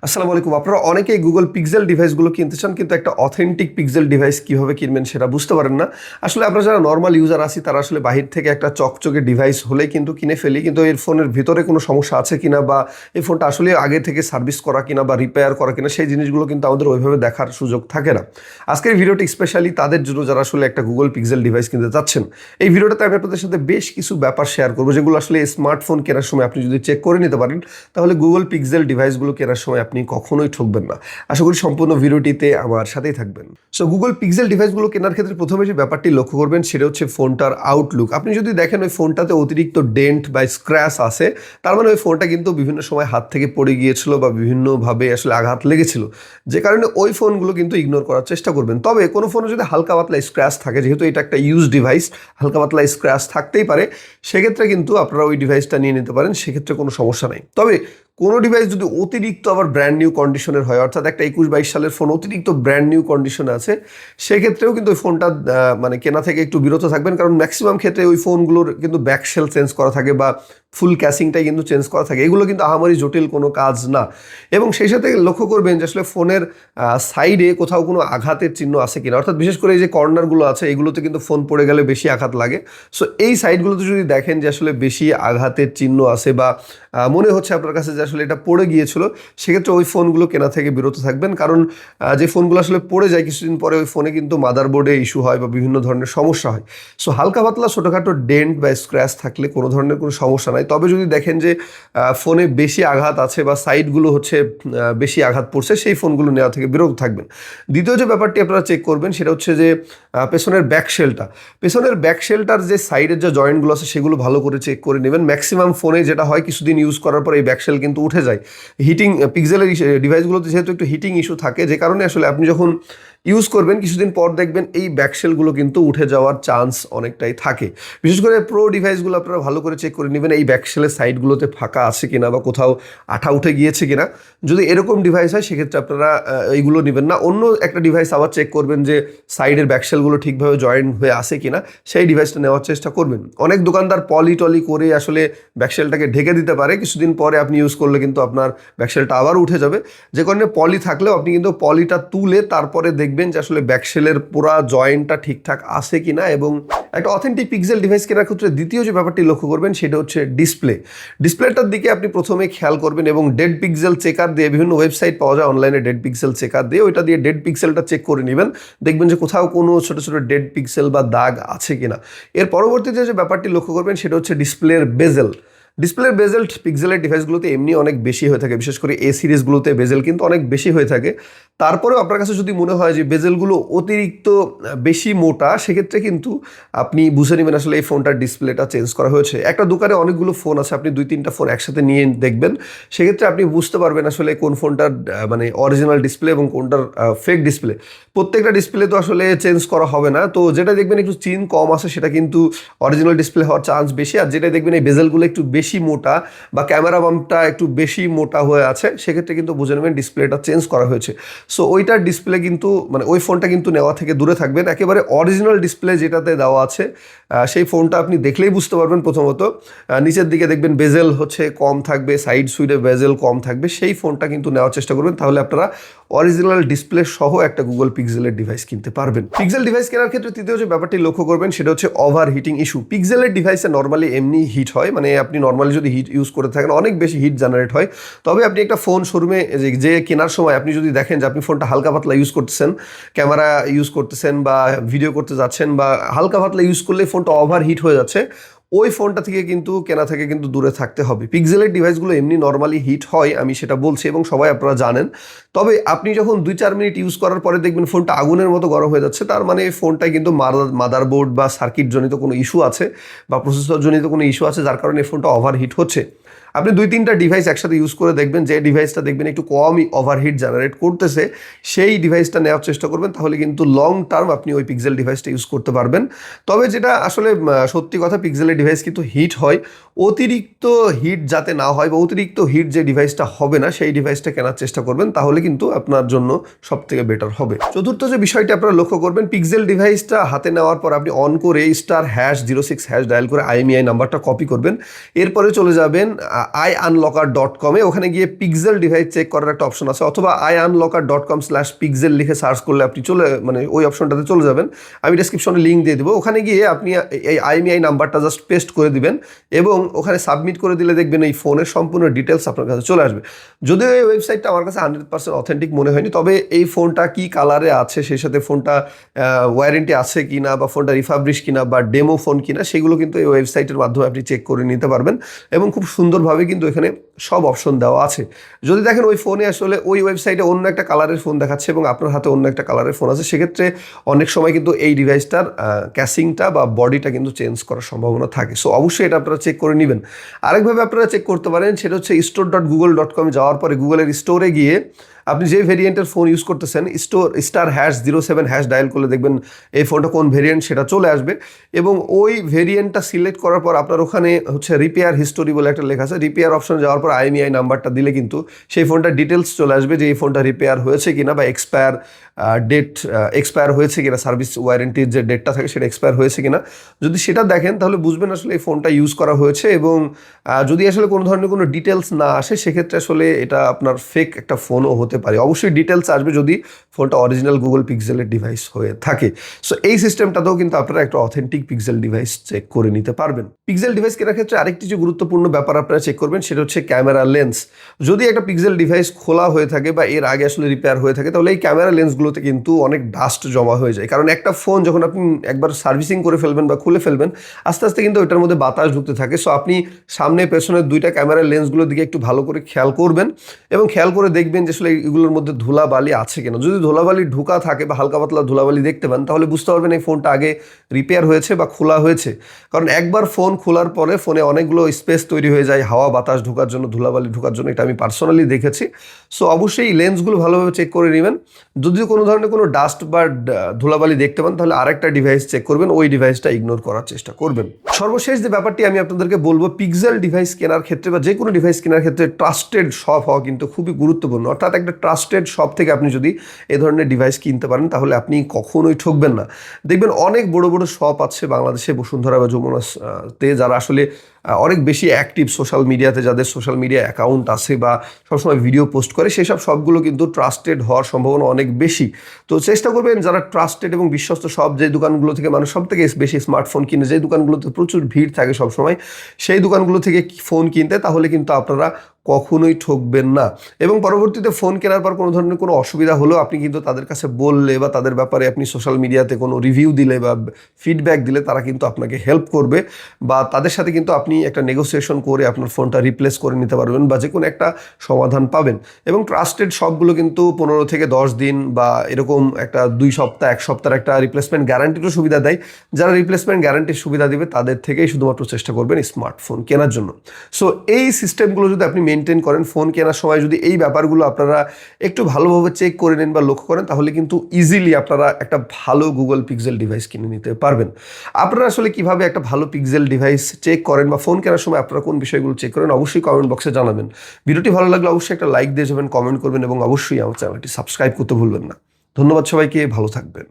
আসসালামু আলাইকুম। আপনারা অনেকেই গুগল পিক্সেল ডিভাইসগুলো কিনতে চান, কিন্তু একটা অথেন্টিক পিক্সেল ডিভাইস কীভাবে কিনবেন সেটা বুঝতে পারেন না। আসলে আমরা যারা নর্মাল ইউজার আছি তারা আসলে বাহির থেকে একটা চকচকে ডিভাইস হলেই কিন্তু কিনে ফেলি, কিন্তু এর ফোনের ভিতরে কোনো সমস্যা আছে কিনা বা এই ফোনটা আসলে আগে থেকে সার্ভিস করা কিনা বা রিপেয়ার করা কিনা সেই জিনিসগুলো কিন্তু আমাদের ওইভাবে দেখার সুযোগ থাকে না। আজকের ভিডিওটি স্পেশালি তাদের জন্য যারা আসলে একটা গুগল পিক্সেল ডিভাইস কিনতে চাচ্ছেন। এই ভিডিওটাতে আমি আপনাদের সাথে বেশ কিছু ব্যাপার শেয়ার করবো যেগুলো আসলে স্মার্টফোন কেনার সময় আপনি যদি চেক করে নিতে পারেন তাহলে গুগল পিক্সেল ডিভাইসগুলো কেনার সময় আপনি কখনোই ঠকবেন না। আশা করি সম্পূর্ণ ভিডিওটিতে আমার সাথেই থাকবেন। সো গুগল পিক্সেল ডিভাইসগুলো কেনার ক্ষেত্রে প্রথমে যে ব্যাপারটি লক্ষ্য করবেন সেটা হচ্ছে ফোনটার আউটলুক। আপনি যদি দেখেন ওই ফোনটাতে অতিরিক্ত ডেন্ট বা স্ক্র্যাচ আছে, তার মানে ওই ফোনটা কিন্তু বিভিন্ন সময় হাত থেকে পড়ে গিয়েছিল বা বিভিন্নভাবে আসলে আঘাত লেগেছিল, যে কারণে ওই ফোনগুলো কিন্তু ইগনোর করার চেষ্টা করবেন। তবে কোনো ফোনে যদি হালকা পাতলা স্ক্র্যাচ থাকে, যেহেতু এটা একটা ইউজ ডিভাইস, হালকা পাতলা স্ক্র্যাচ থাকতেই পারে, সেক্ষেত্রে কিন্তু আপনারা ওই ডিভাইসটা নিয়ে নিতে পারেন, সেক্ষেত্রে কোনো সমস্যা নেই। তবে কোনো ডিভাইস যদি অতিরিক্ত আবার ব্র্যান্ড নিউ কন্ডিশনের হয়, অর্থাৎ একটা 21-22 সালের ফোন অতিরিক্ত ব্র্যান্ড নিউ কন্ডিশনে আছে, সেক্ষেত্রেও কিন্তু ওই ফোনটা মানে কেনা থেকে একটু বিরত থাকবেন, কারণ ম্যাক্সিমাম ক্ষেত্রে ওই ফোনগুলোর কিন্তু ব্যাকশেল চেঞ্জ করা থাকে বা ফুল ক্যাসিংটাই কিন্তু চেঞ্জ করা থাকে। এগুলো কিন্তু আহামরি জটিল কোনো কাজ না। এবং সেই সাথে লক্ষ্য করবেন যে আসলে ফোনের সাইডে কোথাও কোনো আঘাতের চিহ্ন আছে কিনা, অর্থাৎ বিশেষ করে এই যে কর্নারগুলো আছে এগুলোতে কিন্তু ফোন পড়ে গেলে বেশি আঘাত লাগে। সো এই সাইডগুলোতে যদি দেখেন যে আসলে বেশি আঘাতের চিহ্ন আছে বা মনে হচ্ছে আপনার কাছে যে আসলে এটা পড়ে গিয়েছিল, সেক্ষেত্রে ওই ফোনগুলো কেনা থেকে বিরত থাকবেন, কারণ যে ফোনগুলো আসলে পড়ে যায় কিছুদিন পরে ওই ফোনে কিন্তু মাদারবোর্ডে ইস্যু হয় বা বিভিন্ন ধরনের সমস্যা হয়। সো হালকা পাতলা ছোটোখাটো ডেন্ট বা স্ক্র্যাচ থাকলে কোনো ধরনের কোনো সমস্যা নাই। তবে যদি দেখেন যে ফোনে বেশি আঘাত আছে বা সাইডগুলো হচ্ছে বেশি আঘাত পড়ছে, সেই ফোনগুলো নেওয়া থেকে বিরত থাকবেন। দ্বিতীয় যে ব্যাপারটি আপনারা চেক করবেন সেটা হচ্ছে যে পেছনের ব্যাকশেলটার যে সাইডের যে জয়েন্টগুলো আছে সেগুলো ভালো করে চেক করে নেবেন। ম্যাক্সিমাম ফোনে যেটা হয়, কিছুদিন ইউজ করার পর এই ব্যাকশেল কিন্তু উঠে যায়। হিটিং পিক্সেলের ডিভাইসগুলোতে যেহেতু একটু হিটিং ইস্যু থাকে, যে কারণে আসলে আপনি যখন ইউজ করবেন কিছুদিন পর দেখবেন এই ব্যাকশেলগুলো কিন্তু উঠে যাওয়ার চান্স অনেকটাই থাকে। বিশেষ করে প্রো ডিভাইসগুলো আপনারা ভালো করে চেক করে নেবেন এই ব্যাকশেলের সাইডগুলোতে ফাঁকা আছে কিনা বা কোথাও আঠা উঠে গিয়েছে কিনা। যদি এরকম ডিভাইস হয় সেক্ষেত্রে আপনারা এইগুলো নেবেন না। অন্য একটা ডিভাইস আবার চেক করবেন যে সাইডের ব্যাকশেলগুলো ঠিকভাবে জয়েন্ট হয়ে আসে কিনা, সেই ডিভাইসটা নেওয়ার চেষ্টা করবেন। অনেক দোকানদার পলি করে আসলে ব্যাকশেলটাকে ঢেকে দিতে পারে, কিছুদিন পরে আপনি ইউজ করলে কিন্তু আপনার ব্যাকশেলটা আবার উঠে যাবে। যে কারণে পলি থাকলেও আপনি কিন্তু পলিটা তুলে তারপরে দেখবেন যে আসলে ব্যাকশেলের পুরা জয়েন্টটা ঠিকঠাক আছে কিনা। এবং একটা অথেন্টিক পিক্সেল ডিভাইস কেনার ক্ষেত্রে দ্বিতীয় যে ব্যাপারটি লক্ষ্য করবেন সেটা হচ্ছে ডিসপ্লেটার দিকে আপনি প্রথমে খেয়াল করবেন এবং ডেড পিক্সেল চেকার দিয়ে, বিভিন্ন ওয়েবসাইট পাওয়া যায় অনলাইনে ডেড পিক্সেল চেকার দিয়ে, ওইটা দিয়ে ডেড পিক্সেলটা চেক করে নেবেন। দেখবেন যে কোথাও কোনো ছোটো ছোটো ডেড পিক্সেল বা দাগ আছে কিনা। এর পরবর্তীতে যে ব্যাপারটি লক্ষ্য করবেন সেটা হচ্ছে ডিসপ্লের বেজেল পিক্সেলের ডিভাইসগুলোতে এমনি অনেক বেশি হয়ে থাকে, বিশেষ করে এ সিরিজগুলোতে বেজেল কিন্তু অনেক বেশি হয়ে থাকে। তারপরেও আপনার কাছে যদি মনে হয় যে বেজেলগুলো অতিরিক্ত বেশি মোটা, সেক্ষেত্রে কিন্তু আপনি বুঝে নেবেন আসলে এই ফোনটার ডিসপ্লেটা চেঞ্জ করা হয়েছে। একটা দোকানে অনেকগুলো ফোন আছে, আপনি 2-3টা ফোন একসাথে নিয়ে দেখবেন, সেক্ষেত্রে আপনি বুঝতে পারবেন আসলে কোন ফোনটার মানে অরিজিনাল ডিসপ্লে এবং কোনটার ফেক ডিসপ্লে। প্রত্যেকটা ডিসপ্লে তো আসলে চেঞ্জ করা হবে না, তো যেটা দেখবেন একটু চিন কম আছে সেটা কিন্তু অরিজিনাল ডিসপ্লে হওয়ার চান্স বেশি। আর যেটা দেখবেন এই বেজেলগুলো একটু বেশি মোটা বা ক্যামেরা বাম্পটা একটু বেশি মোটা হয়ে আছে, সেক্ষেত্রে কিন্তু বুঝে নেবেন ডিসপ্লেটা চেঞ্জ করা হয়েছে। সো ওইটার ডিসপ্লে কিন্তু মানে ওই ফোনটা কিন্তু নেওয়া থেকে দূরে থাকবেন। একেবারে অরিজিনাল ডিসপ্লে যেটাতে দেওয়া আছে সেই ফোনটা আপনি দেখলেই বুঝতে পারবেন। প্রথমত নিচের দিকে দেখবেন বেজেল হচ্ছে কম থাকবে, সাইড সুইডে বেজেল কম থাকবে, সেই ফোনটা কিন্তু নেওয়ার চেষ্টা করবেন, তাহলে আপনারা অরিজিনাল ডিসপ্লে সহ একটা গুগল পিক্সেলের ডিভাইস কিনতে পারবেন। পিক্সেল ডিভাইস কেনার ক্ষেত্রে তৃতীয় যে ব্যাপারটি লক্ষ্য করবেন সেটা হচ্ছে ওভার হিটিং ইস্যু। পিক্সেলের ডিভাইসে নর্মালি এমনি হিট হয়, মানে আপনি নর্মালি যদি হিট ইউজ করে থাকেন অনেক বেশি হিট জেনারেট হয়। তবে আপনি একটা ফোন শোরুমে যে কেনার সময় আপনি যদি দেখেন যে আপনি ফোনটা হালকা পাতলা ইউজ করতেছেন, ক্যামেরা ইউজ করতেছেন বা ভিডিও করতে যাচ্ছেন বা হালকা পাতলা ইউজ করলে ফোনটা ওভার হিট হয়ে যাচ্ছে, ওই ফোনটা থেকে কিন্তু কেনা থেকে কিন্তু দূরে থাকতে হবে। পিক্সেলের ডিভাইসগুলো এমনি নর্মালি হিট হয়, আমি সেটা বলছি এবং সবাই আপনারা জানেন। তবে আপনি যখন 2-4 মিনিট ইউজ করার পরে দেখবেন ফোনটা আগুনের মতো গরম হয়ে যাচ্ছে, তার মানে ফোনটায় কিন্তু মাদারবোর্ড বা সার্কিট জনিত কোনো ইস্যু আছে বা প্রসেসর জনিত কোনো ইস্যু আছে, যার কারণে ফোনটা ওভারহিট হচ্ছে। আপনি 2-3টা ডিভাইস একসাথে ইউজ করে দেখবেন, যে ডিভাইসটা দেখবেন একটু কমই ওভারহিট জেনারেট করতেছে সেই ডিভাইসটা নেওয়ার চেষ্টা করবেন, তাহলে কিন্তু লং টার্ম আপনি ওই পিক্সেল ডিভাইসটা ইউজ করতে পারবেন। তবে যেটা আসলে সত্যি কথা, পিক্সেলের ডিভাইস কিন্তু হিট হয়, অতিরিক্ত হিট যাতে না হয় বা অতিরিক্ত হিট যে ডিভাইসটা হবে না সেই ডিভাইসটা কেনার চেষ্টা করবেন, তাহলে কিন্তু আপনার জন্য সব থেকে বেটার হবে। চতুর্থ যে বিষয়টি আপনারা লক্ষ্য করবেন, পিক্সেল ডিভাইসটা হাতে নেওয়ার পর আপনি অন করে *#06# ডায়াল করে IMEI নাম্বারটা কপি করবেন। এরপরে চলে যাবেন iunlocker.com-এ, ওখানে গিয়ে পিক্সেল ডিভাইস চেক করার একটা অপশন আছে, অথবা iunlocker.com/pixel লিখে সার্চ করলে আপনি ওই অপশনটাতে চলে যাবেন। আমি ডেসক্রিপশনে লিঙ্ক দিয়ে দেবো। ওখানে গিয়ে আপনি এই IMEI নাম্বারটা জাস্ট পেস্ট করে দিবেন এবং ওখানে সাবমিট করে দিলে দেখবেন এই ফোনের সম্পূর্ণ ডিটেলস আপনার কাছে চলে আসবে। যদিও এই ওয়েবসাইটটা আমার কাছে 100% অথেন্টিক মনে হয়নি, তবে এই ফোনটা কি কালারে আছে, সেই সাথে ফোনটা ওয়ারেন্টি আছে কিনা, বা ফোনটা রিফাবলিশ কিনা, বা ডেমো ফোন কিনা, সেগুলো কিন্তু এই ওয়েবসাইটের মাধ্যমে আপনি চেক করে নিতে পারবেন এবং খুব সুন্দরভাবে কিন্তু এখানে সব অপশন দেওয়া আছে। যদি দেখেন ওই ফোনে আসলে ওই ওয়েবসাইটে অন্য একটা কালারের ফোন দেখাচ্ছে এবং আপনার হাতে অন্য একটা কালারের ফোন আছে, সেক্ষেত্রে অনেক সময় কিন্তু এই ডিভাইসটার ক্যাসিংটা বা বডিটা কিন্তু চেঞ্জ করার সম্ভাবনা থাকে। সো অবশ্যই এটা আপনারা চেক করে নেবেন। আরেকভাবে আপনারা চেক করতে পারেন, সেটা হচ্ছে store.google.com যাওয়ার পরে গুগলের স্টোরে গিয়ে আপনি যে ভেরিয়েন্টের ফোন ইউজ করতেছেন *07# ডায়াল করলে দেখবেন এই ফোনটা কোন ভেরিয়েন্ট সেটা চলে আসবে এবং ওই ভেরিয়েন্টটা সিলেক্ট করার পর আপনার ওখানে হচ্ছে রিপেয়ার হিস্টোরি বলে একটা লেখা আছে। রিপেয়ার অপশনে যাওয়ার পর IMEI নাম্বারটা দিলে কিন্তু সেই ফোনটার ডিটেলস চলে আসবে যে এই ফোনটা রিপেয়ার হয়েছে কিনা, বা এক্সপায়ার হয়েছে কিনা, সার্ভিস ওয়ারেন্টির যে ডেটটা থাকে সেটা এক্সপায়ার হয়েছে কিনা। যদি সেটা দেখেন তাহলে বুঝবেন আসলে এই ফোনটা ইউজ করা হয়েছে, এবং যদি আসলে কোনো ধরনের কোনো ডিটেলস না আসে সেক্ষেত্রে আসলে এটা আপনার ফেক একটা ফোনও হতে পারে। অবশ্যই ডিটেলস আসবে যদি ফোনটা অরিজিনাল গুগল পিক্সেলের ডিভাইস হয়ে থাকে। সো এই সিস্টেমটাতেও কিন্তু আপনারা একটা অথেন্টিক পিক্সেল ডিভাইস চেক করে নিতে পারবেন। পিক্সেল ডিভাইস কেনার ক্ষেত্রে আরেকটি যে গুরুত্বপূর্ণ ব্যাপার আপনারা চেক করবেন সেটা হচ্ছে ক্যামেরা লেন্স। যদি একটা পিক্সেল ডিভাইস খোলা হয়ে থাকে বা এর আগে আসলে রিপেয়ার হয়ে থাকে, তাহলে এই ক্যামেরা লেন্সগুলোতে কিন্তু অনেক ডাস্ট জমা হয়ে যায়। কারণ একটা ফোন যখন আপনি একবার সার্ভিসিং করে ফেলবেন বা খুলে ফেলবেন, আস্তে আস্তে কিন্তু ওটার মধ্যে বাতাস ঢুকতে থাকে। সো আপনি সামনে পেছনের দুইটা ক্যামেরা লেন্সগুলোর দিকে একটু ভালো করে খেয়াল করবেন এবং খেয়াল করে দেখবেন যে আসলে এগুলোর মধ্যে ধুলাবালি আছে কিনা। যদি ধুলাবালি ঢোকা থাকে বা হালকা পাতলা ধুলাবালি দেখতে পান, তাহলে বুঝতে পারবেন এই ফোনটা আগে রিপেয়ার হয়েছে বা খোলা হয়েছে। কারণ একবার ফোন খোলার পরে ফোনে অনেকগুলো স্পেস তৈরি হয়ে যায় হাওয়া বাতাস ঢোকার জন্য, ধুলাবালি ঢোকার জন্য। এটা আমি পার্সোনালি দেখেছি। সো অবশ্যই এই লেন্সগুলো ভালোভাবে চেক করে নেবেন। যদি কোনো ধরনের কোনো ডাস্ট বা ধুলাবালি দেখতে পান, তাহলে আরেকটা ডিভাইস চেক করবেন, ওই ডিভাইসটা ইগনোর করার চেষ্টা করবেন। সর্বশেষ যে ব্যাপারটি আমি আপনাদেরকে বলবো, পিক্সেল ডিভাইস কেনার ক্ষেত্রে বা যে কোনো ডিভাইস কেনার ক্ষেত্রে ট্রাস্টেড শপ হওয়া কিন্তু খুবই গুরুত্বপূর্ণ। অর্থাৎ একটা ট্রাস্টেড শপ থেকে আপনি যদি এই ধরনের ডিভাইস কিনতে পারেন তাহলে আপনি কখনোই ঠকবেন না। দেখবেন অনেক বড় বড় শপ আছে বাংলাদেশে, বসুন্ধরা বা যমুনাতে, যারা আসলে অনেক বেশি অ্যাক্টিভ সোশ্যাল মিডিয়াতে, যাদের সোশ্যাল মিডিয়া অ্যাকাউন্ট আছে বা সবসময় ভিডিও পোস্ট করে, সেই সব শপগুলো কিন্তু ট্রাস্টেড হওয়ার সম্ভাবনা অনেক বেশি। তো চেষ্টা করবেন যারা ট্রাস্টেড এবং বিশ্বস্ত শপ, যে দোকানগুলো থেকে মানুষ সব থেকে বেশি স্মার্টফোন কিনে, যে দোকানগুলোতে প্রচুর ভিড় থাকে সবসময়, সেই দোকানগুলো থেকে ফোন কিনতে, তাহলে কিন্তু আপনারা কখনোই ঠকবেন না। এবং পরবর্তীতে ফোন কেনার পর কোনো ধরনের কোনো অসুবিধা হলেও আপনি কিন্তু তাদের কাছে বললে বা তাদের ব্যাপারে আপনি সোশ্যাল মিডিয়াতে কোনো রিভিউ দিলে বা ফিডব্যাক দিলে তারা কিন্তু আপনাকে হেল্প করবে, বা তাদের সাথে কিন্তু আপনি একটা নেগোসিয়েশন করে আপনার ফোনটা রিপ্লেস করে নিতে পারবেন বা যে কোনো একটা সমাধান পাবেন। এবং ট্রাস্টেড শপগুলো কিন্তু 15 থেকে 10 দিন বা এরকম একটা 2 সপ্তাহ 1 সপ্তাহের একটা রিপ্লেসমেন্ট গ্যারান্টিরও সুবিধা দেয়। যারা রিপ্লেসমেন্ট গ্যারান্টির সুবিধা দিবে তাদের থেকেই শুধুমাত্র চেষ্টা করবেন স্মার্টফোন কেনার জন্য। সো এই সিস্টেমগুলো যদি আপনি মেনটেন করেন, ফোন কেনার সময় যদি এই ব্যাপারগুলো আপনারা একটু ভালোভাবে চেক করে নেন বা লক্ষ্য করেন, তাহলে কিন্তু ইজিলি আপনারা একটা ভালো গুগল পিক্সেল ডিভাইস কিনে নিতে পারবেন। আপনারা আসলে কিভাবে একটা ভালো পিক্সেল ডিভাইস চেক করেন বা ফোন কেনার সময় আপনারা কোন বিষয়গুলো চেক করেন, অবশ্যই কমেন্ট বক্সে জানাবেন। ভিডিওটি ভালো লাগলে অবশ্যই একটা লাইক দিয়ে যাবেন, কমেন্ট করবেন এবং অবশ্যই আমার চ্যানেলটি সাবস্ক্রাইব করতে ভুলবেন না। ধন্যবাদ সবাইকে, ভালো থাকবেন।